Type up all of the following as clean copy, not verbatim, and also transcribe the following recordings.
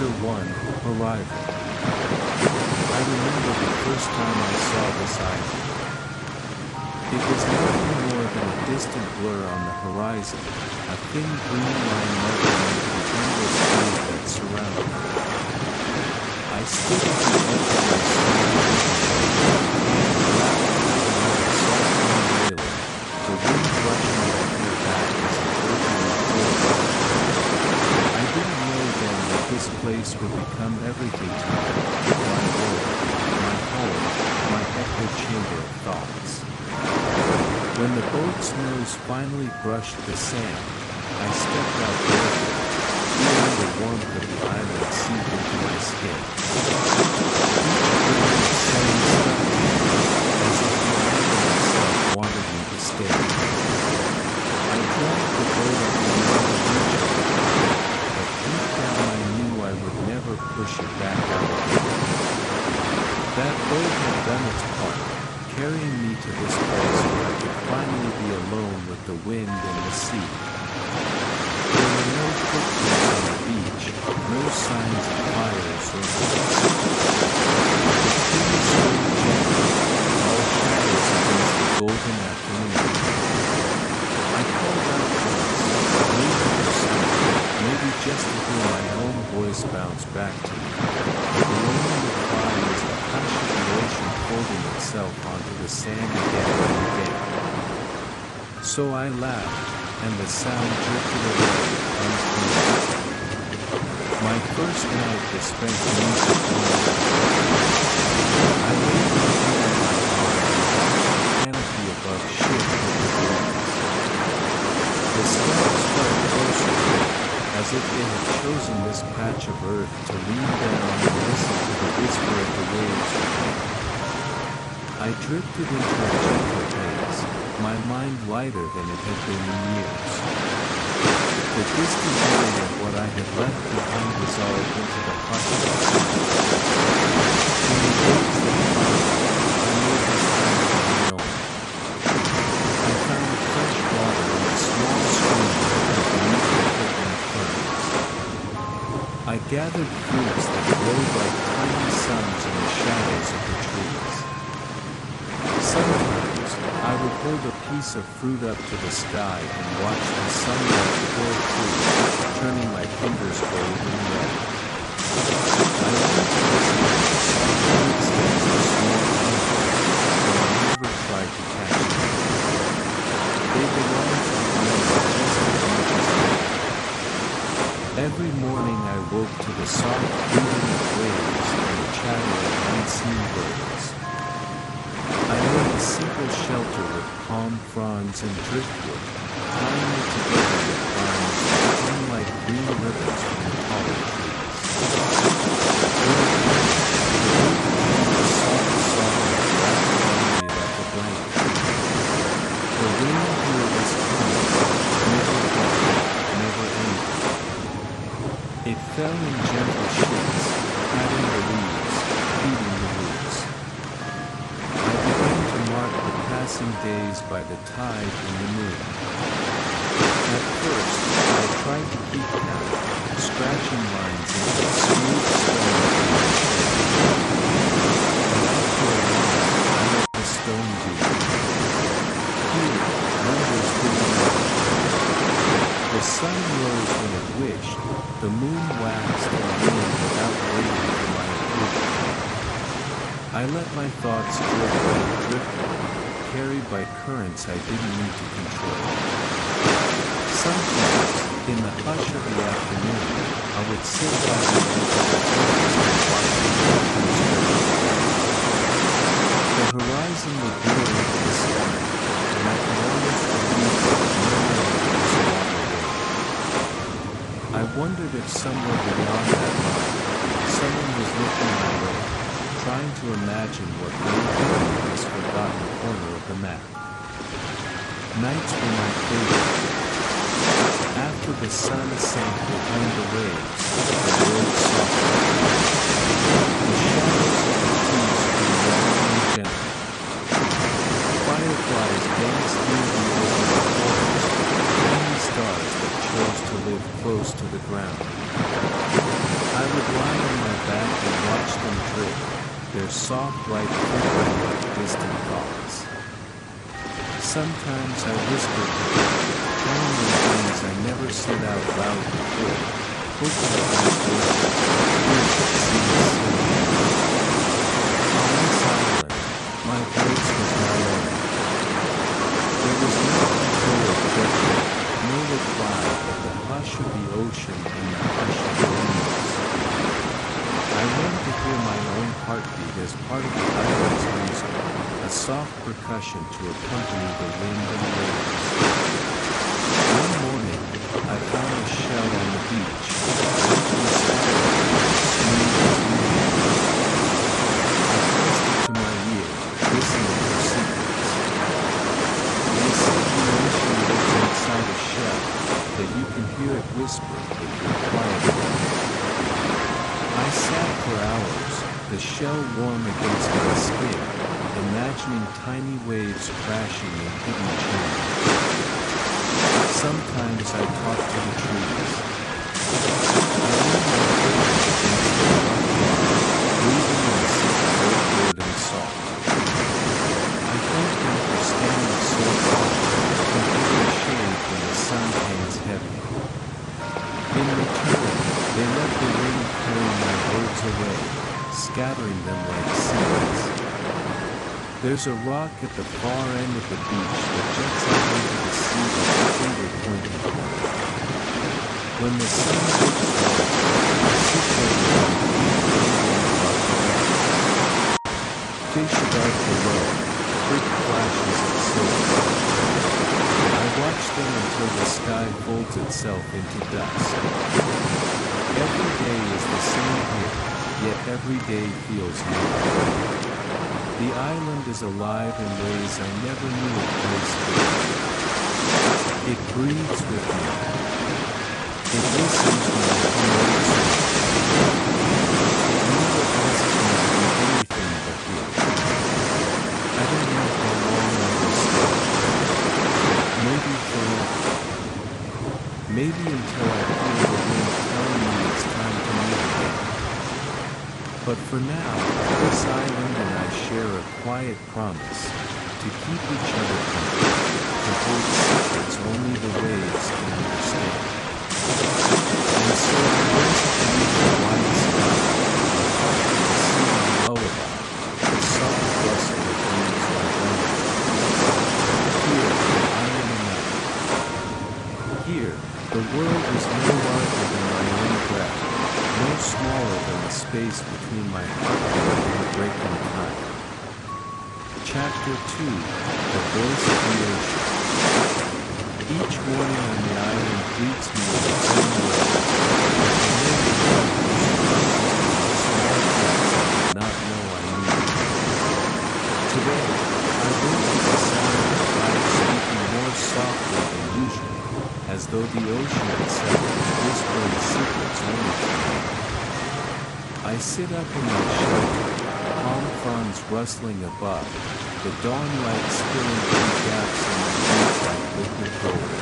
Chapter 1, Arrival. I remember the first time I saw this island. It was nothing more than a distant blur on the horizon, a thin green line melting into the endless blue that surrounded it. I stood at the edge of my small and wrapped around the soft railing, the wind brushing my hair back as it urgently flowed. I didn't know then that this place would become everything to me, my world, my home, my echo chamber of thoughts. When the boat's nose finally brushed the sand, I stepped out barefoot, feeling the warmth of the island seep into my skin. Each grain of sand stuck to me, as if the island itself wanted me to stay. I dragged the boat up beyond the reach of the tide, but deep down I knew I would never push it back out again. That boat had done its part, carrying me to this place where I could finally be alone with the wind and the sea. There were no footprints on the beach, no signs of fires or boats. The trees swayed gently, all shadows against the golden afternoon. I called out once, maybe for someone, maybe just to hear my own voice bounce back to me, but the only reply was the hush of the ocean folding itself onto the sand again and again. So I laughed, and the sound drifted away, unseen. My first night was spent music on the shore. I laid my head on my arm and watched the canopy above shift with the breeze. The stars felt closer, as if they had chosen this patch of earth to lean down and listen to the whisper of the waves within. I drifted into a gentle haze, my mind lighter than it had been in years. The distant memory of what I had left behind dissolved into the hush of the sea. In the days that followed, I made this island my own. I found fresh water in a small stream that beneath the curtain of ferns. I gathered fruits that glowed like tiny suns in the shadows of the trees. Sometimes, I would hold a piece of fruit up to the sky and watch the sunlight pour through, turning my fingers golden red. I learned to listen to the soft footsteps of small animals, though I never tried to catch them. They belonged to the island just as much as I did. Every morning I woke to the soft breathing of waves and the chatter of unseen birds. I made a simple shelter with palm fronds and driftwood, tying it together with vines that hung like green ribbons from the taller trees. When it rained, the roof formed a soft softness wrapped around me like a blanket. The rain here was calm, never harsh, never angry. It fell in gentle sheets, patting the leaves, feeding the roots. I began to mark the passing days by the tide and the moon. At first, I tried to keep count, scratching lines into the smooth stone of my shore. But after a while, I let the stone be. Here, numbers didn't matter. The sun rose when it wished, the moon waxed and waned without waiting for my approval. I let my thoughts drift like driftwood, carried by currents I didn't need to control. Sometimes, in the hush of the afternoon, I would sit by the edge of the forest and watch the ocean stretch away. The horizon would blur into the sky, and I could almost believe there was no end to this water world. I wondered if somewhere beyond that line, someone was looking my way, trying to imagine what lay hidden in this forgotten corner of the map. Nights were my favorite. After the sun sank behind the waves, the world softened. The shadows of the trees grew long and gentle. Fireflies danced near the edge of the forest, tiny stars that chose to live close to the ground. I would lie their soft light flickering like distant thoughts. Sometimes I whisper to them, telling them things I never said out loud before, hoping that once they hear that seems silly. On this island, my voice was my own. There was no echo of judgment, no reply but the hush of the ocean and the hush of the leaves. I learned to hear my own heartbeat as part of the island's music, a soft percussion to accompany the wind and waves. One morning, I found a shell on the beach, white and smooth as new. I pressed it to my ear, listening for secrets. They say the ocean lives inside a shell, that you can hear it whisper if you're quiet enough. I sat for hours, the shell warm against my skin, imagining tiny waves crashing in hidden channels. Sometimes I talk to the trees. I lean my forehead against the rough rock, breathing in the scent of earthwood and salt. I thank them for standing so tall, and giving shade when the sun hangs heavy. In return, they let the wind carry my words away, scattering them like seeds. There's a rock at the far end of the beach that juts out into the sea like a finger pointing point. When the sun hits low, I sit there with my feet dangling above the water. Fish dart below, quick flashes of silver. I watch them until the sky folds itself into dusk. Every day is the same here, yet every day feels new. The island is alive in ways I never knew it place could. It breathes with me. It listens when I come old songs. It never asks me to do anything but hear. I don't know how long I will stay. Maybe forever. Maybe until I feel the wind telling me it's time to move again. But for now, this island and I share a quiet promise to keep each other company, to hold secrets only the waves can understand. And so I rest beneath the wide sky, the hush of the sea my lullaby, the soft rustle of leaves like rain. Here, I am enough. Here, the world is no larger than my own breath, no smaller than the space between my heartbeat and the breaking time. Chapter 2, The Voice of the Ocean. Each morning on the island greets me in its own way, like a familiar friend who surprises me with small gifts I did not know I needed. Today, I woke to the sound of the tide speaking more softly than usual, as though the ocean itself was whispering secrets only to me. I sit up in my shelter, palm fronds rustling above, the dawn light spilling through gaps in my boots like liquid gold.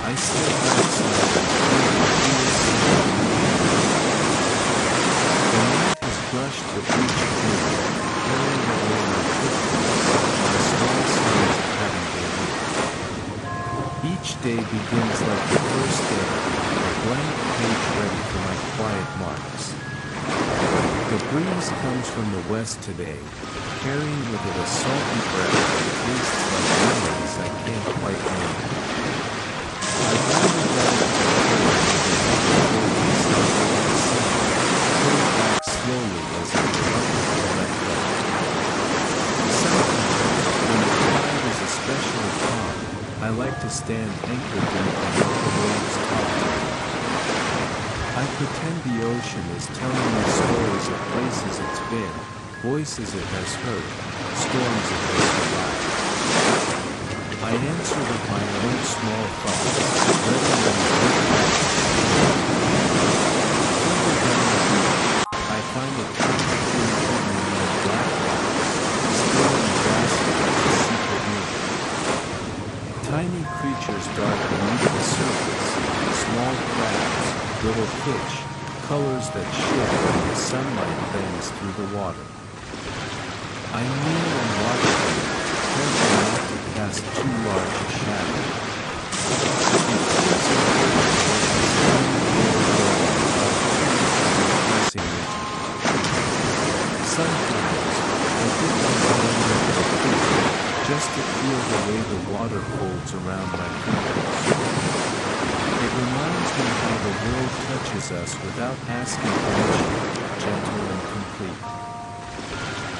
I step outside and feel the cool sun beneath me. The night has brushed the beach clean, carrying away my footprints, my small signs of having been here. Each day begins like the first day, a blank page ready for my quiet marks. The breeze comes from the west today, carrying with it a salty breath that tastes like memories I can't quite name. I wander down to the shore where the water folds itself over the sand, pulling back slowly as if reluctant to let go. Sometimes, when the tide is especially calm, I like to stand ankle deep and let the waves talk to me. I pretend the ocean is telling me stories of places it's been, voices it has heard, storms it has survived. I answer with my own small thoughts, letting them drift back to shore. Further down the beach, I find a tiny pool hidden among black rocks, still and glassy like a secret mirror. Tiny creatures dart beneath the surface, small crabs, little fish, colors that shift when the sunlight bends through the water. I kneel and watch them, careful not to cast too large a shadow. It feels important to let this tiny world go without too much pressing into it. Sometimes, I dip my hand into the pool, just to feel the way the water folds around my fingers. It reminds me how the world touches us without asking permission, gentle and complete.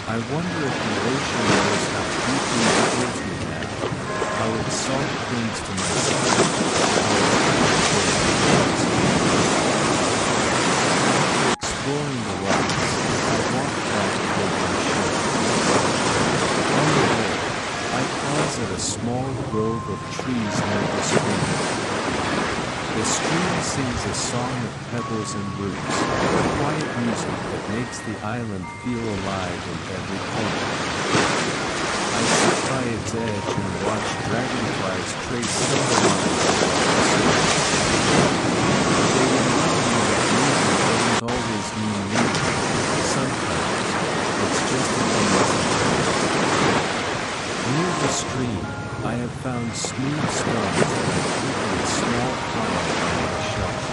I wonder if the ocean knows how deeply it holds me now, how its salt clings to my skin, how its touch fills my chest. After exploring the rocks, I walk back toward my ship. On the way, I pause at a small grove of trees near the stream. The stream sings a song of pebbles and roots, quiet music that makes the island feel alive in every corner. I sit by its edge and watch dragonflies trace silver lines across the surface. They remind me that movement doesn't always mean leaving. Sometimes, it's just a dance in place. Near the stream, I have found smooth stones that I keep in a small pile by my shelf.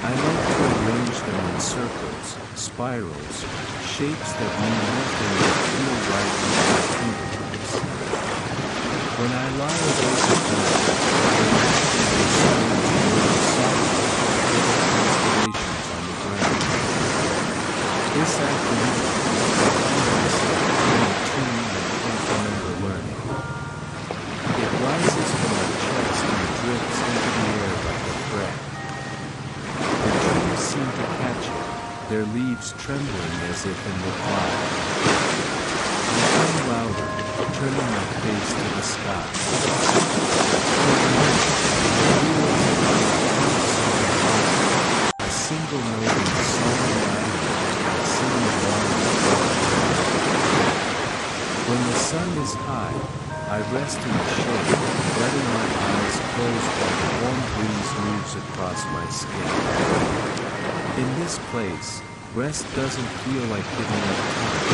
I like to arrange them in circles, spirals, shapes that mean nothing but feel right under my fingertips. When I lie awake at night, I imagine those stones growing soft, little constellations on the ground. This afternoon, I find myself humming a tune I can't remember learning. It rises from my chest and drifts into the air like a thread. The trees seem to catch it, their leaves trembling as if in reply. I hum louder, turning my face to the sky. For a moment, I feel as if I am part of something larger, a single note in the song of the island I sing along with the. When the sun is high, I rest in the shade, letting my eyes close while the warm breeze moves across my skin. In this place, rest doesn't feel like giving up time.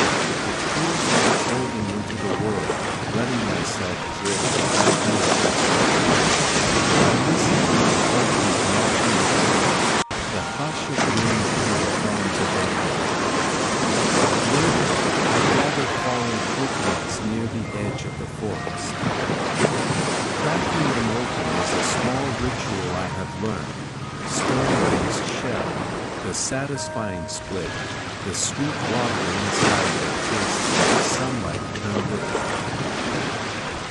It feels like floating into the world, letting myself drift without notice. I listen to my heartbeat matching the waves, the hush of wind through the fronds above me. Later, I gather fallen coconuts near the edge of the forest. Cracking them open is a small ritual I have learned. Stone against shell, the satisfying split, the sweet water inside that tastes like sunlight turned liquid.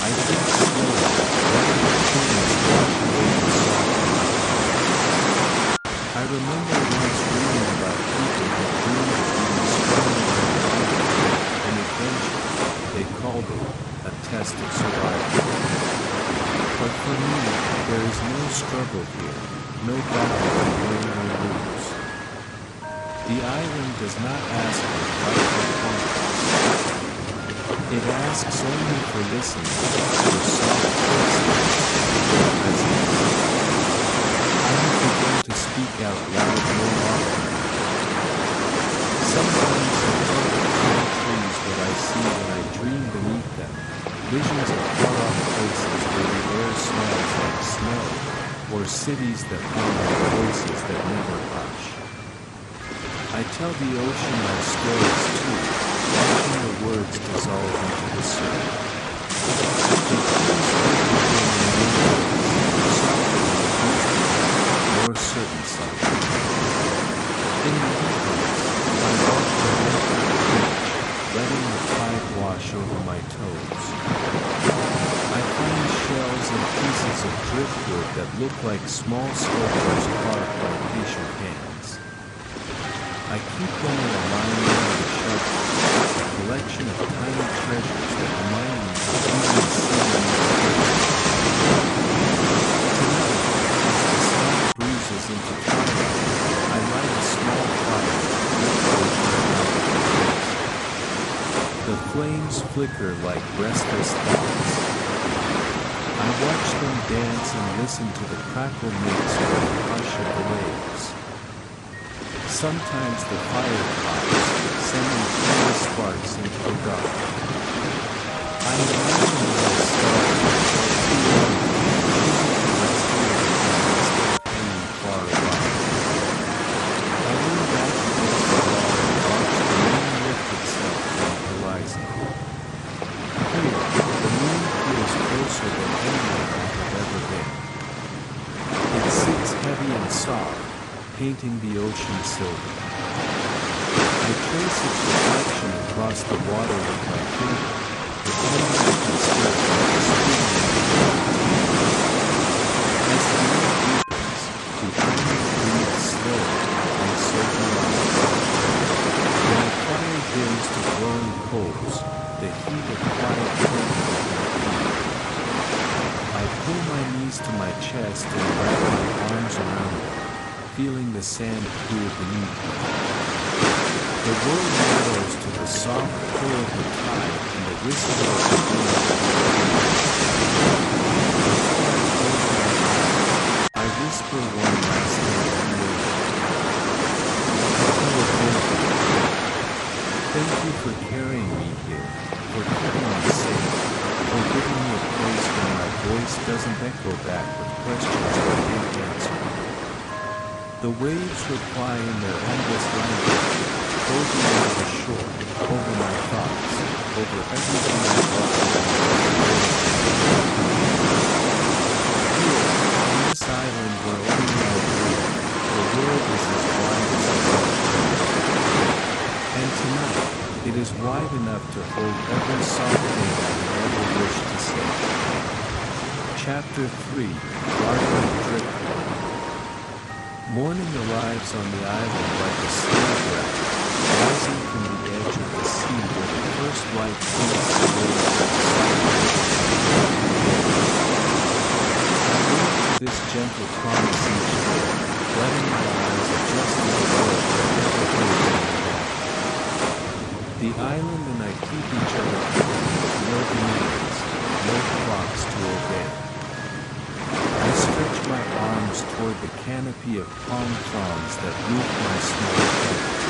I drink slowly, letting the coolness wash away the salt in my tongue. I remember once reading about people who dreamed of being stranded on an island, an adventure. They called it a test of survival. But for me, there is no struggle here, no battle to win or lose. The island does not ask for fight or conquest. It asks only for listening, for soft footsteps, for presence. I have begun to speak out loud more often. Sometimes I tell the palm trees what I see when I dream beneath them, visions of far-off places where the air smells like snow, or cities that hum with voices that never hush. I tell the ocean my stories too, watching the words dissolve into the surf. It feels good to hear my own voice, softer than it used to be, more certain something. In the evenings, I walk the length of the beach, letting the tide wash over my toes. I find shells and pieces of driftwood that look like small sculptures carved by patient hands. I keep them in a line near my shelter, a collection of tiny treasures that remind me of even seeing these places. Tonight, as the sky bruises into twilight, I light a small fire and driftwood into my fingers. The flames flicker like restless thoughts. I watch them dance and listen to the crackle mix with the hush of the waves. Sometimes the fire pops, sending tiny sparks into the dark. I imagine that the stars would fell too low, choosing to rest here with me instead of hanging far above. I lean back against the wall and watch the moon lift itself from the horizon. Here, the moon feels closer than anywhere I have ever been. It sits heavy and soft, painting the ocean silver. I trace its reflection across the water with my finger, pretending I can stir it like a spoon in the tea. As the night deepens, the island breathes slower, and so do I. My fire dims to glowing coals, the heat of quiet comfort at my feet. I pull my knees to my chest and wrap my arms around them, feeling the sand cool beneath me. The world narrows to the soft pull of the tide and the whisper of the wind through the leaves. Before I close my eyes, I whisper one last thing to the ocean. I tell it thank you. Thank you for carrying me here, for keeping me safe, for giving me a place where my voice doesn't echo back with questions I can't answer. The waves reply in their endless language, floating over the shore, over my thoughts, over everything I brought with me Here, on this island where only I breathe, the world is as wide as I love it. And tonight, it is wide enough to hold every soft thing I ever wished to say. Chapter 3, Garden of Driftwood. Morning arrives on the island like a slow breath, rising from the edge of the sea where the first light paints the waves and soft rivers of the I wake to this gentle promise each day, letting my eyes adjust to the world that never hurries me along. The island and I keep each other company with no demands, no clocks to obey. I stretch my arms toward the canopy of palm fronds that roof my small shelter.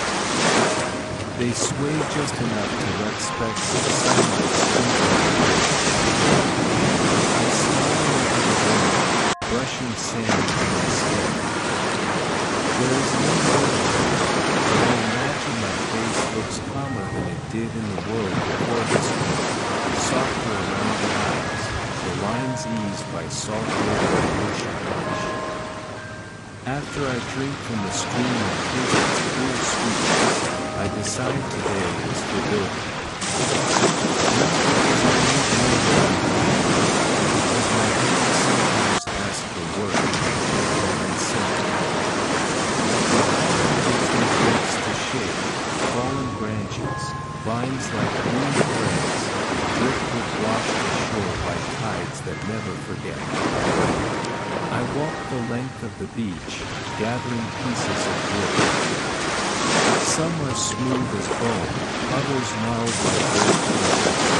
They sway just enough to let specks of sunlight sprinkle my face. I smile into the wind, brushing sand from my skin. There is no mirror, but I imagine my face looks calmer than it did in the world before this one, softer around the eyes, the lines eased by salt air and ocean rush. After I drink from the stream and taste its clear sweetness, I decide today is for building. Not because I need more than I have, but because my hands sometimes ask for work, gentle and simple. The island gives me gifts to shape, fallen branches, vines like green threads, driftwood washed ashore by tides that never forget. I walk the length of the beach, gathering pieces of wood. Some are smooth as bone, others gnarled like old fingers.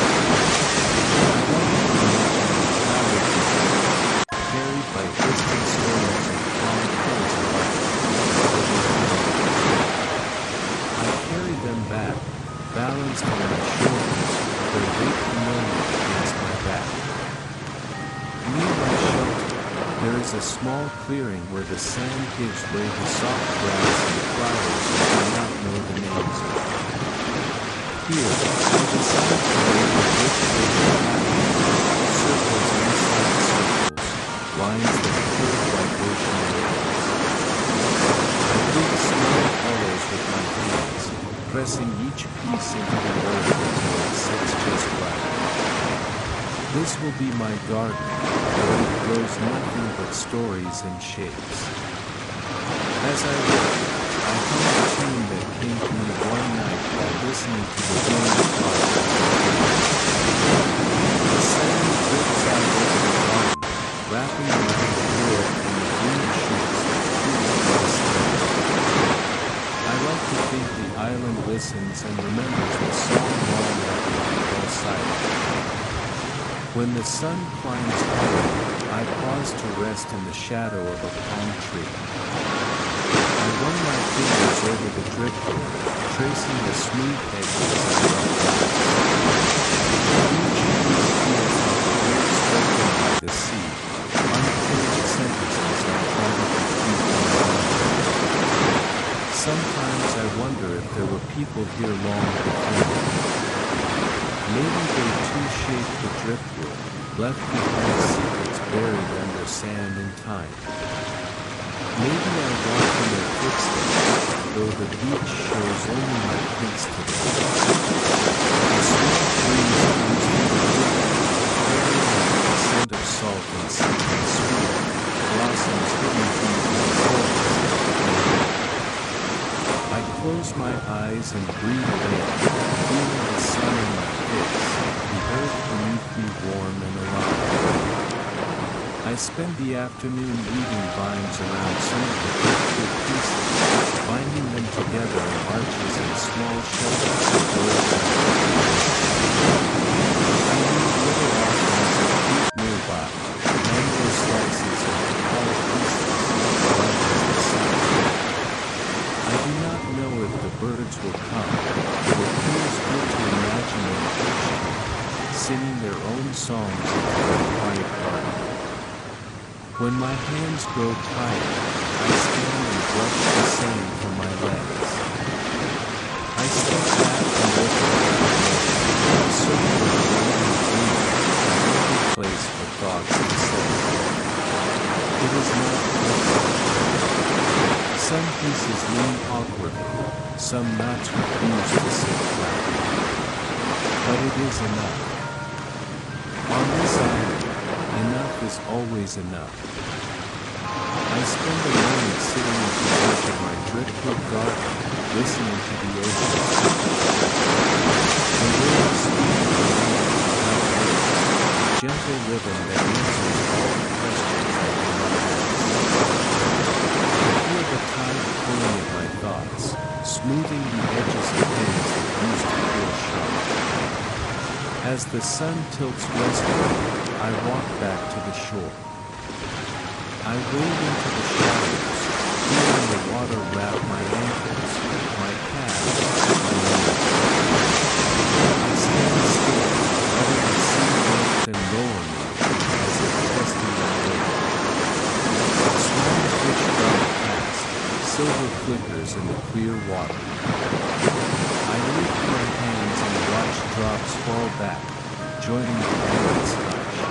I like to imagine they travel together, carried by distant storms and calm currents of life, until they find me. I carry them back, balanced on my shoulders, their weight familiar against my back. Near my shelter, there is a small clearing where the sand gives way to soft grass and flowers I do not know the names of. Here, I decide to lay the driftwood in patterns, circles inside circles, lines that curve like ocean waves. I dig small hollows with my hands, pressing each piece into the earth until it sits just right. This will be my garden, where it grows nothing but stories and shapes. As I work, I hum a tune that came to me one night while listening to the wind talk of the trees. The sand drifts out over the garden, wrapping around the wood and the green shoots that creep through the sand. I like to think the island listens and remembers the song long after I fall silent. When the sun climbs higher, I pause to rest in the shadow of a palm tree. I run my fingers over the driftwood, tracing the smooth edges and rough lines. Each piece feels like a word spoken by the sea, unfinished sentences I try to complete on my own. Sometimes I wonder if there were people here long before me. Maybe they too shaped the driftwood, left behind secrets buried under sand and time. Maybe I walk in their footsteps, though the beach shows only my prints today. A small breeze comes through the river, carrying the scent of salt and something sweet, blossoms hidden deep in the forest. I close my eyes and breathe it in, feeling the sun on my face, the earth beneath me warm and alive. I spend the afternoon weaving vines around some of the driftwood pieces, binding them together in arches and small shelters for birds and crickets. I leave little offerings of fruit nearby, mango slices and papaya pieces, bright as the sun. I do not know if the birds will come, but it feels good to imagine them perched here, singing their own songs into my quiet garden. When my hands grow tired, I stand and brush the sand from my legs. I step back and look around me, a circle of golden green, an open place for thoughts to settle. It is not perfect. Some pieces lean awkwardly, some knots refuse to sit flat. But it is enough. On this island, enough is always enough. I spend a moment sitting at the edge of my driftwood garden, listening to the ocean splash. The waves speak in a language without words, a gentle rhythm that answers all the questions I do not ask. I feel the tide pulling at my thoughts, smoothing the edges of things that used to feel sharp. As the sun tilts westward, I walk back to the shore. I wade into the shallows, feeling the water wrap my ankles, my calves, my knees. I stand still, letting the sea lift and lower me, as if testing my weight. Small fish dart past, silver flickers in the clear water. I lift my hands and watch drops fall back, joining the endless hush.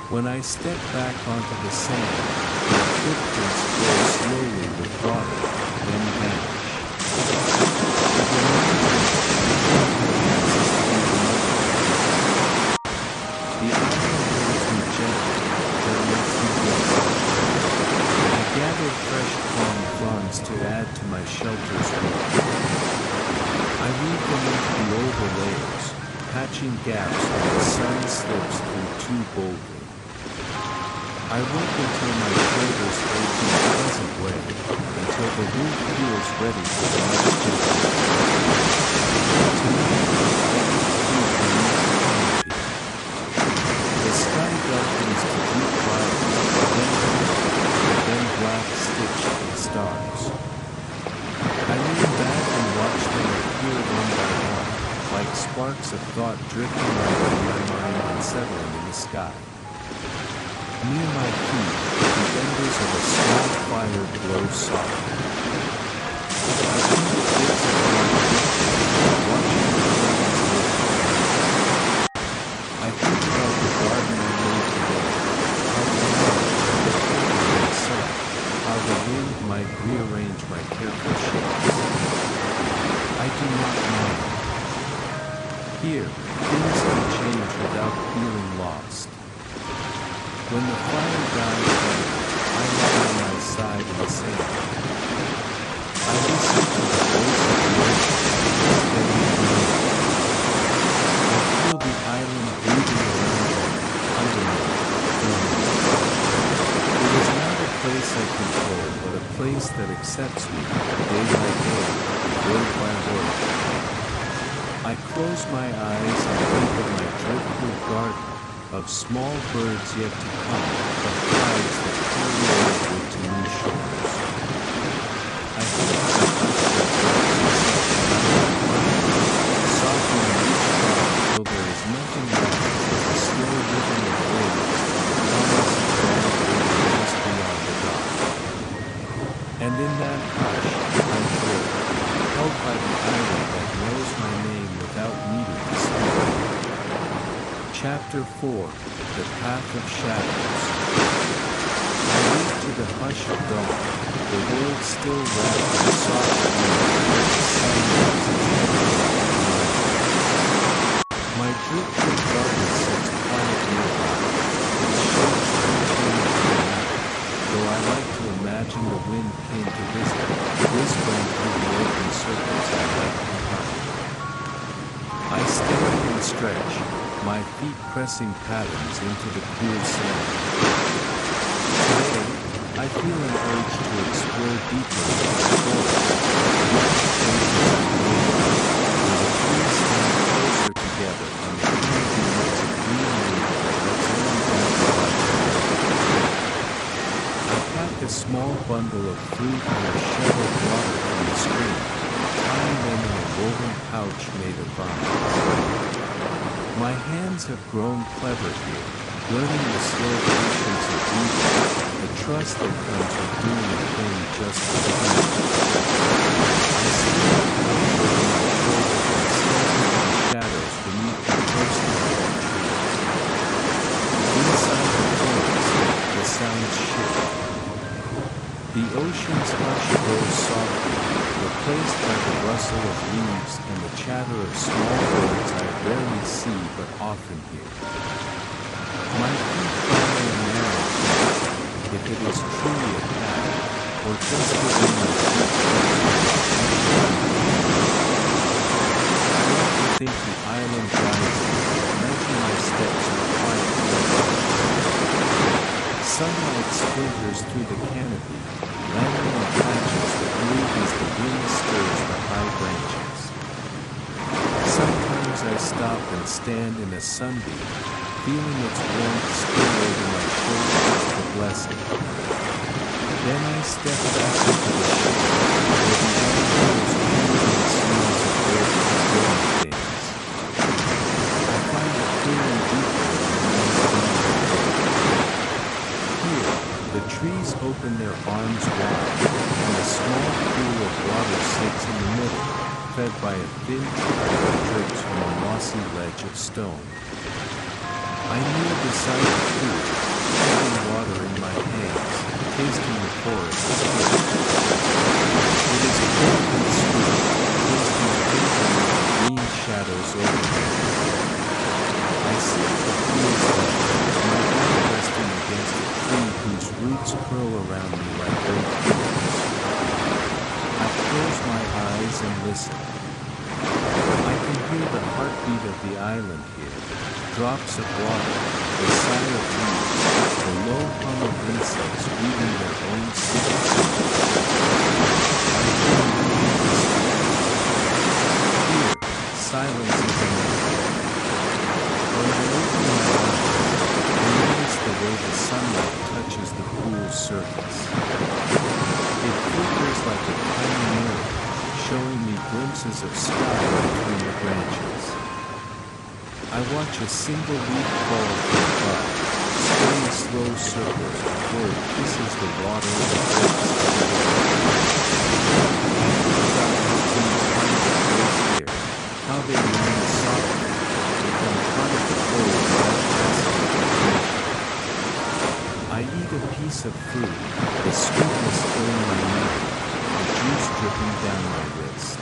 When I step back onto the sand, my footprints flow slowly with water, then vanish. It reminds me that nothing here passes through the memory. The island holds me gently, then lets me go. I gather fresh palm fronds to add to my shelter's roof. I weave them into the oval layers, patching gaps when the sun slips through too boldly. I work until my shoulders ache in a pleasant way, until the roof feels ready for the next generation. Tonight, I eat food beneath the canopy. The sky darkens to deep violet, then black stitched with stars. I lean back and watch them appear one by one, like sparks of thought drifting out of my mind and settling in the sky. Near my feet, the embers of a small fire glow softly. I think it bits of dark driftwood, watching the flames lift. I think about the garden I made today, how the light looked in the sun, how the wind might rearrange my careful shapes. I do not mind. Here, things can change without feeling lost. When the fire dies down, I lie on my side in the sand. I listen to the voice of the ocean, steady and low. I feel the island breathing around me, under me, through me. It is not a place I control, but a place that accepts me, day by day, word by word. I close my eyes and think of my driftwood garden, of small birds yet to come, of tides that carry away to new shores. softening each thought until there is nothing left but the slow rhythm of waves and the promise of dawn waiting just beyond the dock. And in that hush, I drift, held by the island that knows my name without needing to speak. Chapter 4: The Path of Shadows. I wake to the hush of dawn, the world still wrapped in soft gloom before the sun lifts its head above the horizon. My driftwood garden sits quiet nearby, its shapes unchanged in the night, though I like to imagine the wind came to visit, whispering through the open circles I left behind. I stand and stretch, my feet pressing patterns into the cool sand. Today, I feel an urge to explore deeper into the forest, beyond the places I know well, where the trees stand closer together and the canopy makes a green roof that lets only down the light. I pack a small bundle of fruit and a shell of water from the stream, tying them in a woven pouch made of vines. My hands have grown clever here, learning the slow patience of weaving, the trust that comes with doing a thing just for the doing. I see the pouch over my shoulder and step into the shadows beneath the first line of trees. Inside the forest, the sounds shift. The ocean's hush grows softer, replaced by the rustle of leaves and the chatter of small birds I rarely see but often hear. My feet follow a narrow path, if it is truly a path, or just the way my feet choose to walk each time. I like to think the island guides me, nudging my steps with quiet directions. Sunlight splinters through the canopy, landing in patches that move as the wind stirs the high branches. Sometimes I stop and stand in a sunbeam, feeling its warmth spill over my shoulders like a blessing. Then I step back into the shade, where the air feels cooler and smells of earth and growing things. I find it feeling deeper than I have done before. Here, the trees open their arms wide, and a small pool of water sits in the middle, fed by a thin trickle that drips from a mossy ledge of stone. I kneel beside the pool, holding water in my hands, tasting the forest's gift. It is cold and sweet, tasting faintly of the green shadows over me. I sit at the pool's edge, my back resting against a tree whose roots curl around me like oak fingers. I close my eyes and listen. I can hear the heartbeat of the island here, drops of water, the sigh of leaves, the low hum of insects weaving their own secrets. I feel no need to speak. Here, silence is enough. When I open my eyes, I notice the way the sunlight touches the pool's surface. It flickers like a tiny mirror, showing me glimpses of sky between the branches. I watch a single leaf fall from above, spinning slow circles before it kisses the water and floats to the wind. I think about how things find their place here, how they land softly, become part of the whole without asking for permission. I eat a piece of fruit, the sweetness filling my mouth, the juice dripping down my wrist.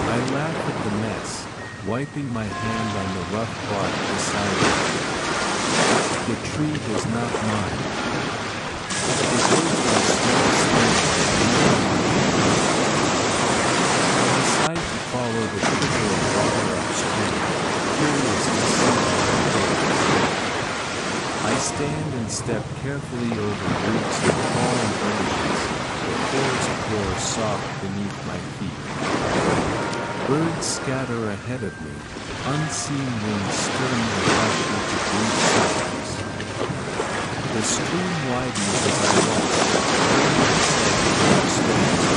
I laugh at the mess, wiping my hand on the rough bark beside me. The tree does not mind. It holds my small stone like another one. I decide to follow the trickle of water upstream, curious to see how it begins. I stand and step carefully over roots and fallen branches, the forest floor soft beneath my feet. Birds scatter ahead of me, unseen winds stirring the hush into brief songs. The stream widens as I walk, turning itself around stones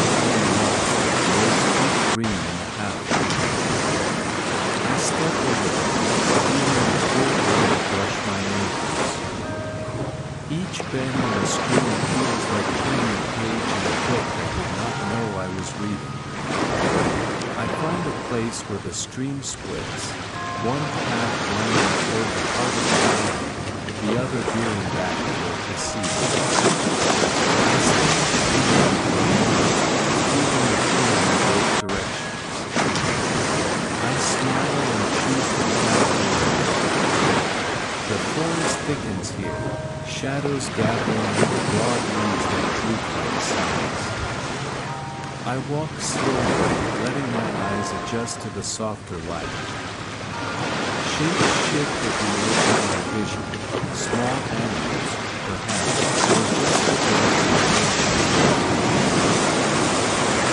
Each bend in the stream feels like turning a page in a book I did not know I was reading. I find a place where the stream splits, one path winding toward the heart of the island, the other veering back toward the sea. I stand between them for a moment, feeling the flow in both directions. I smile and choose the path forward. The forest thickens here, shadows gathering under broad leaves that droop like sighs. I walk slowly, letting my eyes adjust to the softer light. Shapes shift at the edge of my vision, small animals, perhaps, or just the branches of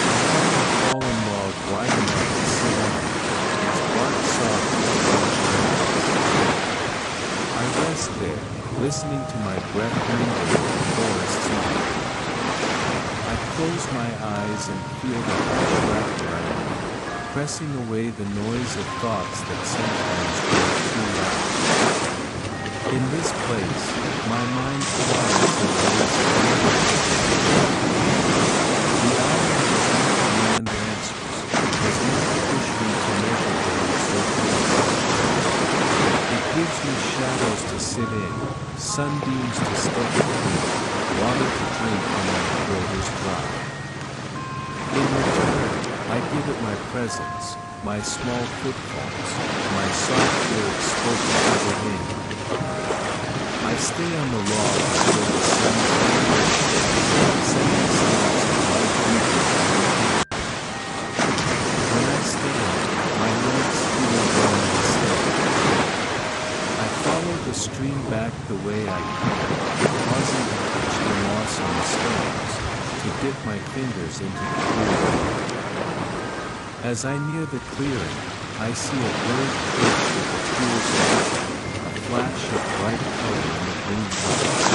I find a fallen log wide enough to sit on, its bark soft as the ocean moss. I rest there, listening to my breath mingle with the forest song. I close my eyes and feel the hush wrap around me, pressing away the noise of thoughts that sometimes grow too loud. In this place, my mind quiets in ways it never The island does not demand answers, does not push me to measure days or dreams. It gives me shadows to sit in, sunbeams to step through, water to drink when my throat is dry. In return, I give it my presence, my small footfalls, my soft words spoken to the wind. I stay on the log until the sun's anger shifts, sending sounds of light deeper through the canopy. When I stand, my legs feel warm and steady. I follow the stream back the way I came, pausing to touch the moss on the stones, to dip my fingers into the cool water. As I near the clearing, I see a bird perched at the pool's edge, a flash of bright color in the green flush.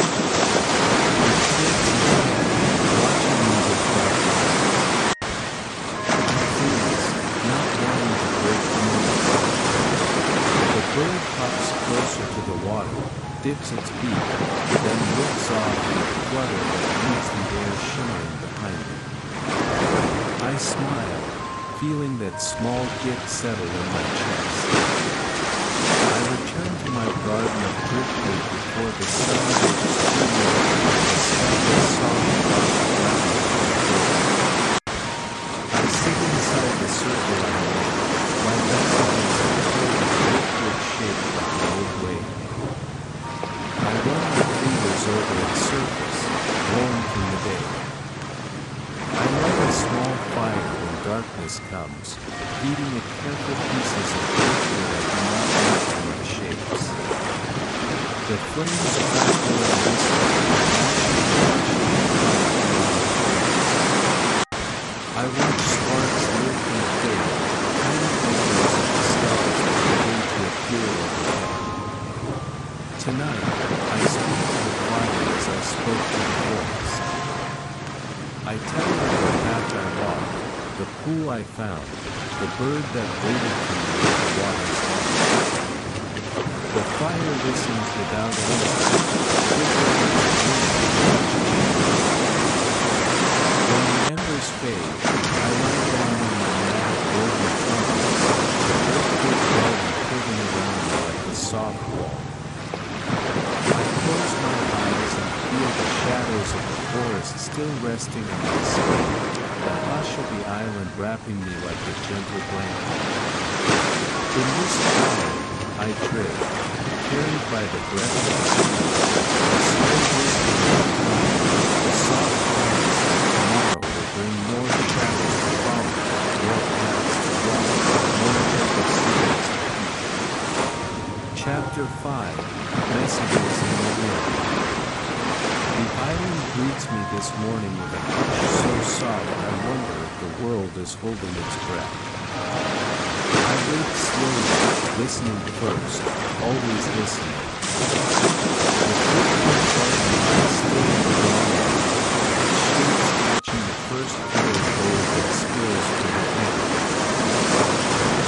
It tilts its head, watching me with dark eyes. I freeze, not wanting to break the moment. The bird hops closer to the water, dips its beak, then lifts off in a flutter that leaves the air shimmering behind it. I smile, feeling that small gift settle in my chest. I return to my garden of driftwood before the sun gets too low, the sky is soft wash of lavender on the floor. I sit inside the circle I made, my back against the curve of driftwood shaped like an old wave. I run my fingers over its surface, warm from the day. I light a small fire when darkness comes, feeding it careful pieces of driftwood I do not need for my shapes. The flames crackle and whisper, flashing the light beyond the trees. I watch sparks lift and fade, tiny echoes of the stars that begin to appear overhead. Tonight, I speak to the fire as I spoke to the forest. I tell her the path I walked, the pool I found, the bird that waited for me at the water's edge. The fire listens without answer, flickering its flame much gentler. When the embers fade, I lie down on my mat of golden flowers, the driftwood garden curving around me like a soft wall. I close my eyes and feel the shadows of the forest still resting on my skin, the hush of the island wrapping me like a gentle blanket. In this quiet, I drift, carried by the breath of the trees, the slow whisper of time, the soft promise that tomorrow will bring more shadows to follow, more paths to walk, more gentle secrets to keep. Chapter 5, Messages in the Wind. The island greets me this morning with a hush so soft I wonder if the world is holding its breath. I wake slowly, listening first, always listening. The driftwood garden lies still in the dawn light, its shapes catching the first color gold that spills through the canopy.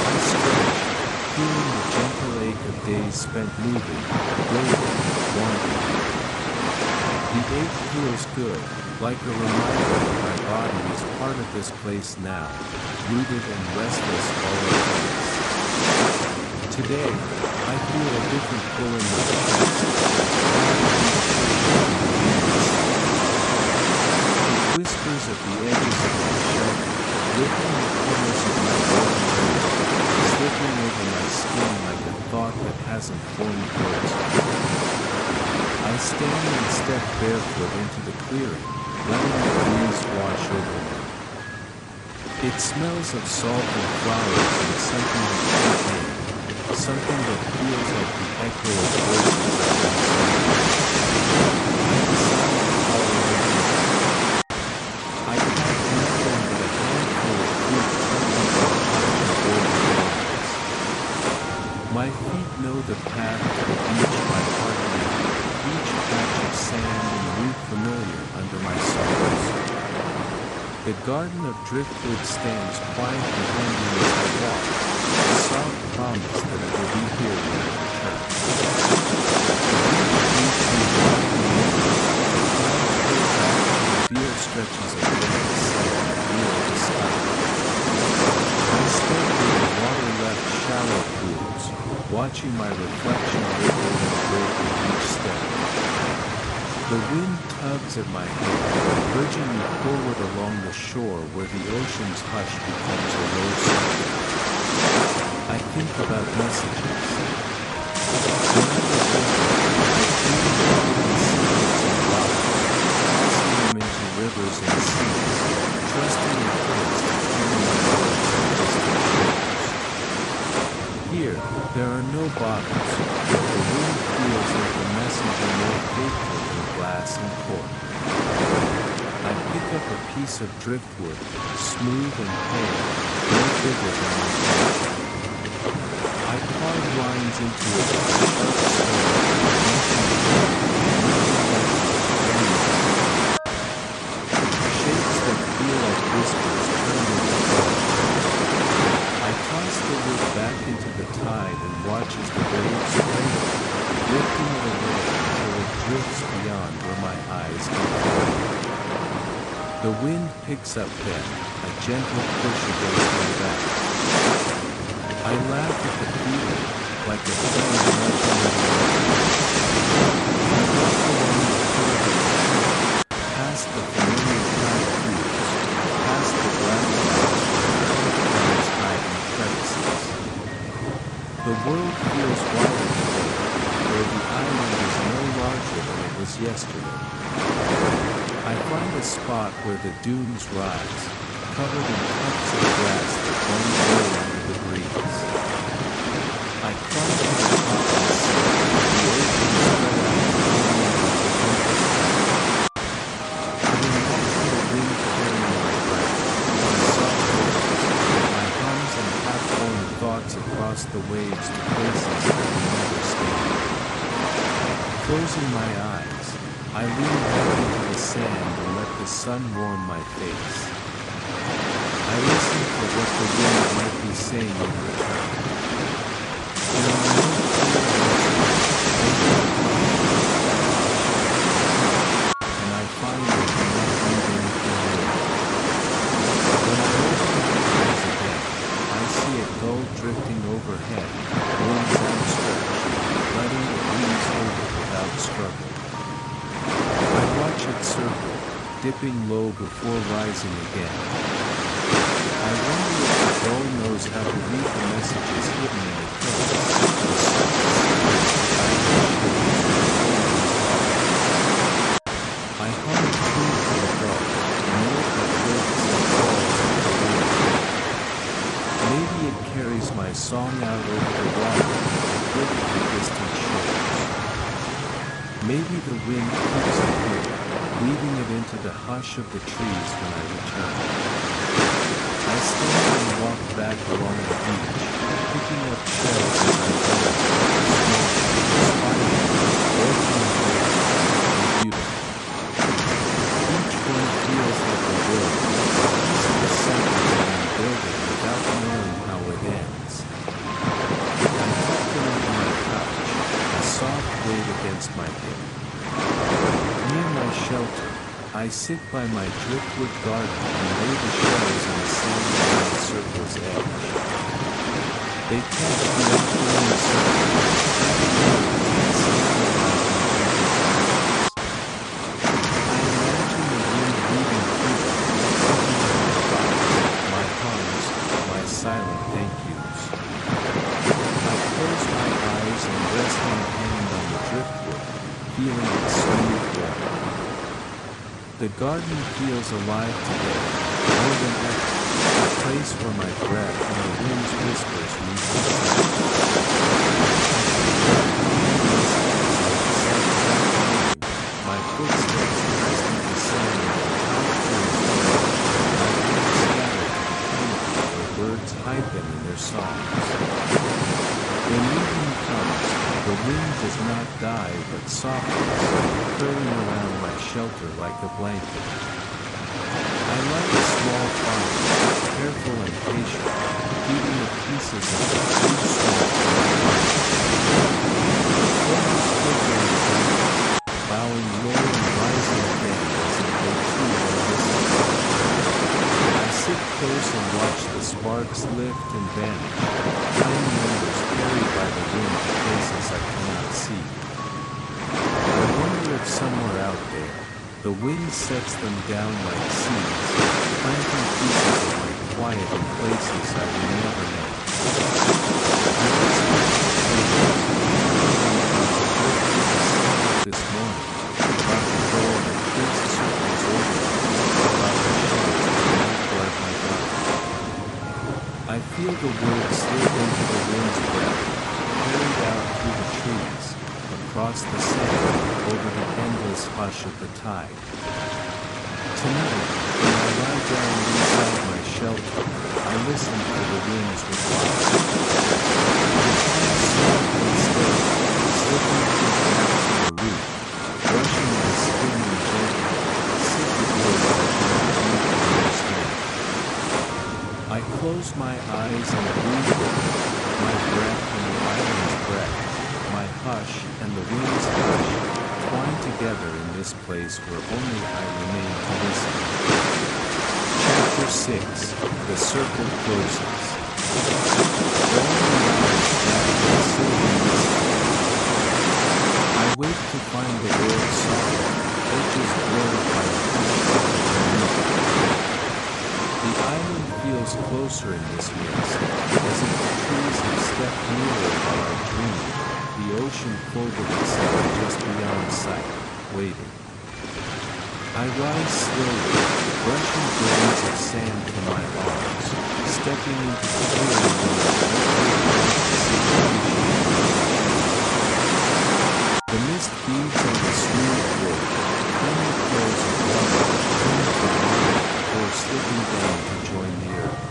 I stretch, feeling the gentle ache of days spent moving, building, wandering. The ache feels good, like a reminder that my body is part of this place now, rooted and restless all at once. Today, I feel a different pull in my chest. It whispers at the edges of my shelter, lifting the corners of my broken ribs, slipping over my skin like a thought that hasn't formed words yet. I stand and step barefoot into the clearing, letting the breeze wash over me. It smells of salt and flowers and something I can't name, something that feels like the echo of voices I've been sleeping. I decide to follow the wind. I pack nothing but a handful of fruit tucked into a pouch of golden flowers. My feet know the path to the beach by heart now, each patch of sand and root familiar under my soles. The garden of driftwood stands quiet behind me as I walk, a soft promise that it will be here when I return. The beach meets me wide and open, the cloud pulled back to reveal stretches of damp sand that mirror the sky. I step where the water left shallow pools, watching my reflection ripple and break with each step. The wind tugs at my hair, urging me forward along the shore where the ocean's hush becomes a low sound. I think about messages. When I was young, I dreamed of hidden secrets in rocks, tossing them into rivers and seas, trusting the currents to carry my words to distant shores. Here, there are no bottles, but the wind feels like a messenger more faithful than glass and cork. I pick up a piece of driftwood, smooth and pale, no bigger than my hand. I carve lines into it with a sharp stone, shapes that feel like whispers turned into foam. I toss the wood back into the tide and watch as the waves cradle, lifting it away until it drifts beyond where my eyes can follow. The wind picks up then, a gentle push against my back. I laugh at the feeling, like a friend nudging me along. I walk along the curve of the shore, past the familiar tide pools, past the black rocks where crabs hide in crevices. The world feels wider today, though the island is no larger than it was yesterday. I find a spot where the dunes rise, covered in tufts of grass that bend low under the breeze. I climb to the top and see the ocean spread out before me like a compass. I imagine the wind carrying my breath, my soft words, my hums and half-formed thoughts across the waves to places I will never stay. Closing my eyes, I lean back into the sand and let the sun warm my face. I listen for what the wind might be saying in return. There are no clear answers, only the hush, and I find I cannot read anything more. When I open my eyes again, I see a gull drifting overhead, wings outstretched, letting the breeze hold it without struggle. I watch it circle, dipping low before rising again. I wonder if the gull knows how to read the messages hidden in the currents, the soft secrets the island shares I hum a tune for the gull, a note that lifts and falls with the wind. Maybe it carries my song out over the water, a gift to distant shores. Maybe the wind keeps it here, weaving it into the hush of the trees when I return. I stand and walk back along the beach, picking up shells as I go, small, spiral, broken in waves, and beautiful. Each one feels like a word, a piece of a sentence I am building without knowing how it ends. I tuck them into my pouch, a soft weight against my hip. Near my shelter, I sit by my driftwood garden and lay the shells in the sand around the circle's edge. They catch the afternoon sun, tiny mirrors that scatter light in gentle flashes. I imagine the wind weaving through them, thinking of my thoughts, my hums, my silent thank yous. I close my eyes and rest my hand on the driftwood, feeling its smooth warmth. The garden feels alive today, more than ever, a place where my breath and the wind's whispers meet the sound. My footsteps pressed into sand at the tide clears away, my hands scattered to the canopy where birds hide them in their songs. When evening comes, the wind does not die but softens, curling around my shelter like a blanket. I light a small fire, careful and patient, heating the pieces of it too small for my light. The flames flicker in the breeze, bowing low and rising again as if they too are listening. I sit close and watch the sparks lift and vanish, tiny embers carried by the wind to places I cannot see. I wonder if somewhere out there, the wind sets them down like seeds, planting pieces of my quiet in places I will never know. I whisper to the flames, telling them about the driftwood I sent out this morning, about the goal that traced circles over me, about the shells that now guard my garden. I feel the words slip into the wind's breath, carried out through the trees, across the sand, over the endless hush of the tide. Tonight, when I lie down inside my shelter, I listen for the wind's reply. It comes soft and steady, slipping through gaps in the roof, brushing my skin and gently, secret words I do not need to understand. I close my eyes and breathe with it, my breath and the island's breath, my hush and the wind's hush, twined together in this place where only I remain to listen. Chapter 6. The Circle Closes. Dawn arrives wrapped in silver mist. I wake to find the world soft, edges blurred by a hush of music. The island feels closer in this mist, as if the trees have stepped nearer while I dream. The ocean folded itself just beyond sight, waiting. I rise slowly, brushing grains of sand from my arms, stepping into the clearing where the situation. The mist beads on the smooth wood, tiny pearls of water that cling to the water before slipping down to join the earth.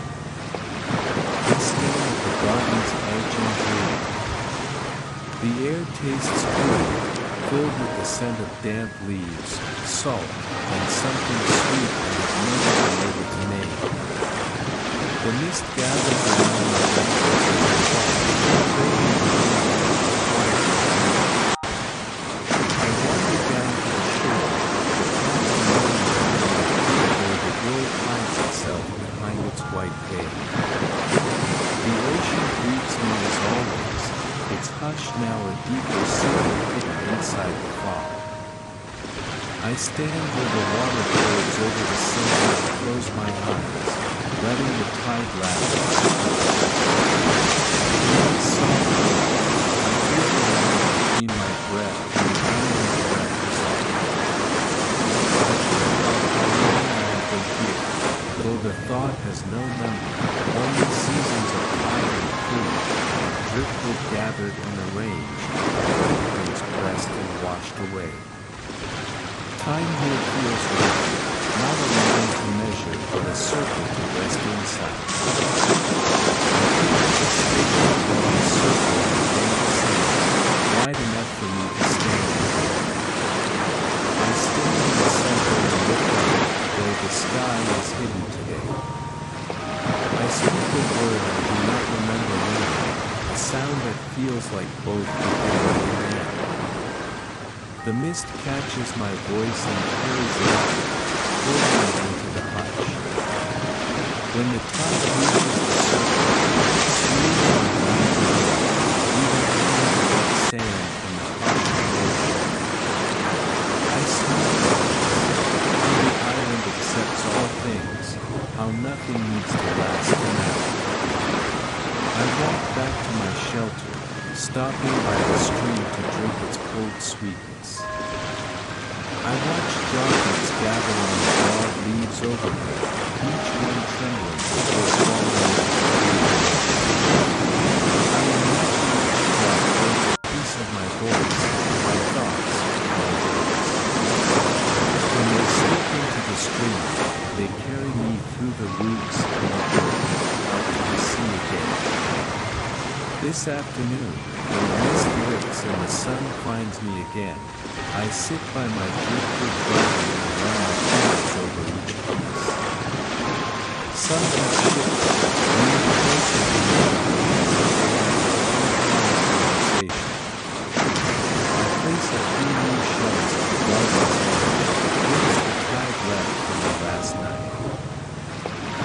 I stand at the garden's edge and breathe. The air tastes cool, filled with the scent of damp leaves, salt, and something sweet I have never been able to name. The mist gathers around my ankles as I walk, trailing behind me like a quiet wind. I wander down to the shore, the path knowing where the world finds itself behind its white veil. The ocean greets me as always, its hush now a deeper secret hidden inside the fog. I stand where the water flows over the sand and close my eyes, letting the tide lap at my touch. In this soft wind, I feel the line between my breath and the island's breath dissolve. I think about how long I have been here, though the thought has no number, only seasons of tide and food, driftwood gathered and arranged, footprints pressed and washed away. Time here feels right, not a line to measure, but a circle to rest inside. I pick up the stick and draw a circle in the damp sand, wide enough for me to stand within. I stand in the center and look up, though the sky is hidden today. I speak a word I do not remember learning, a sound that feels like both beginning and end. The mist catches my voice and carries it off, pulling it into the hush. When the tide reaches the surface, it smooths my round away, leaving only the wet sand and the hush of the ocean. I smile at this, how the island accepts all things, how nothing needs to last forever. I walk back to my shelter, stopping by the stream to drink its cold sweetness. I watch droplets gather on the broad leaves overhead, each one trembling before falling into the sea. I imagine each drop holds a piece of my voice, my thoughts, my days. When they slip into the stream, they carry me through the roots and the earth, out to the sea again. This afternoon, when the mist lifts and the sun finds me again, I sit by my driftwood garden and run my fingers over each piece. Some have shifted, moved closer to each other as if they had their own quiet conversation. I place a few new shells at the garden's edge, against the tide left from the last night.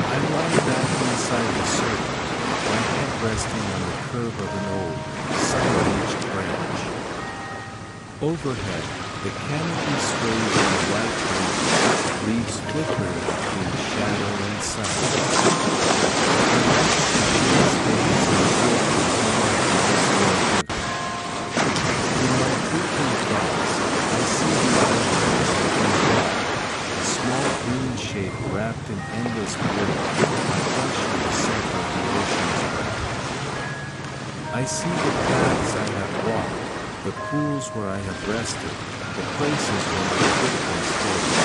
I lie back inside the circle, my head resting on the curve of an old, sun-bleached branch. Overhead, the canopy sways in the light breeze, leaves flickering between shadow and sun. I watch the shades dance and drift until my eyes grow heavy. In my drifting thoughts, I see the island as I come by, a small green shape wrapped in endless blue, a hush in the center of the ocean's breath. I see the paths I have walked, the pools where I have rested, the places where my footprints stayed.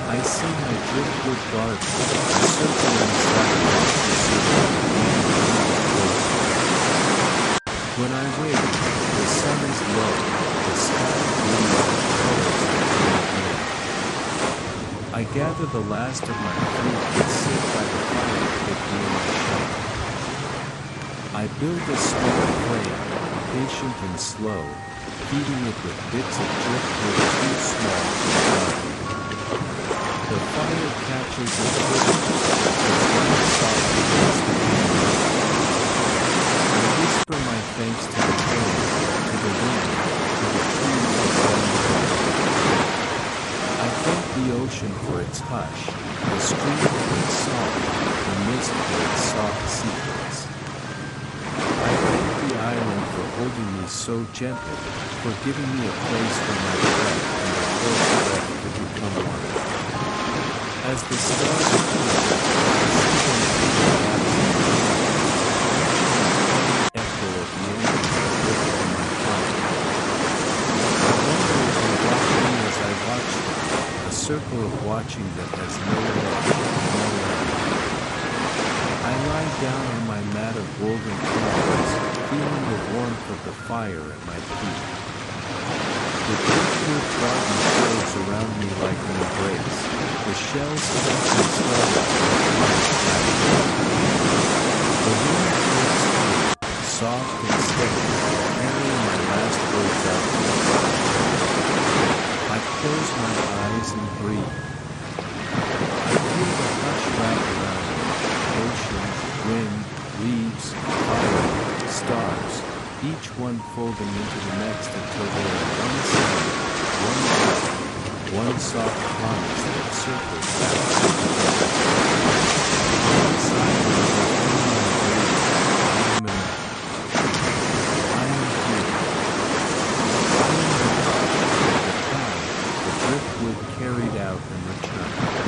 I see my driftwood garden, a circle inside a larger circle that never truly closes. When I wake, the sun is low, the sky blue with colors I cannot name. I gather the last of my food and sit by the fire pit near my shelter. I build a small flame, patient and slow, feeding it with bits of driftwood too small for the garden. The fire catches and quivers, its light soft against the canvas. I whisper my thanks to the flame, to the wind, to the trees that bend the garden. I thank the ocean for its hush, the stream for its song, the mist for its soft secrets. I thank the island for holding me so gently, for giving me a place where my breath and the earth's breath could become one. As the stars appear, I see them through the gaps in the each one a tiny echo of the embers that lift from my fire. I wonder if they watch me as I watch them, a circle of watching that has no edge, no end. I lie down on my mat of woven clouds, feeling the warmth of the fire at my feet. The driftwood garden flows around me like an embrace, the shells catching starlight like flashes. The wind drifts through, soft and steady, carrying my last words out to the sky. I close my eyes and breathe. I feel the hush wrap around me, ocean, wind, leaves, fire, stars, each one folding into the next until they are one sound, one breath, one soft promise that circles back to the beginning. On this island where only I breathe, I am enough. I am here. I am the hush, the tide, the driftwood carried out and returned.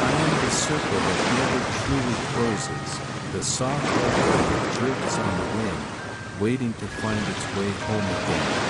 I am the circle that never truly closes, the soft echo that drifts on the wind, waiting to find its way home again.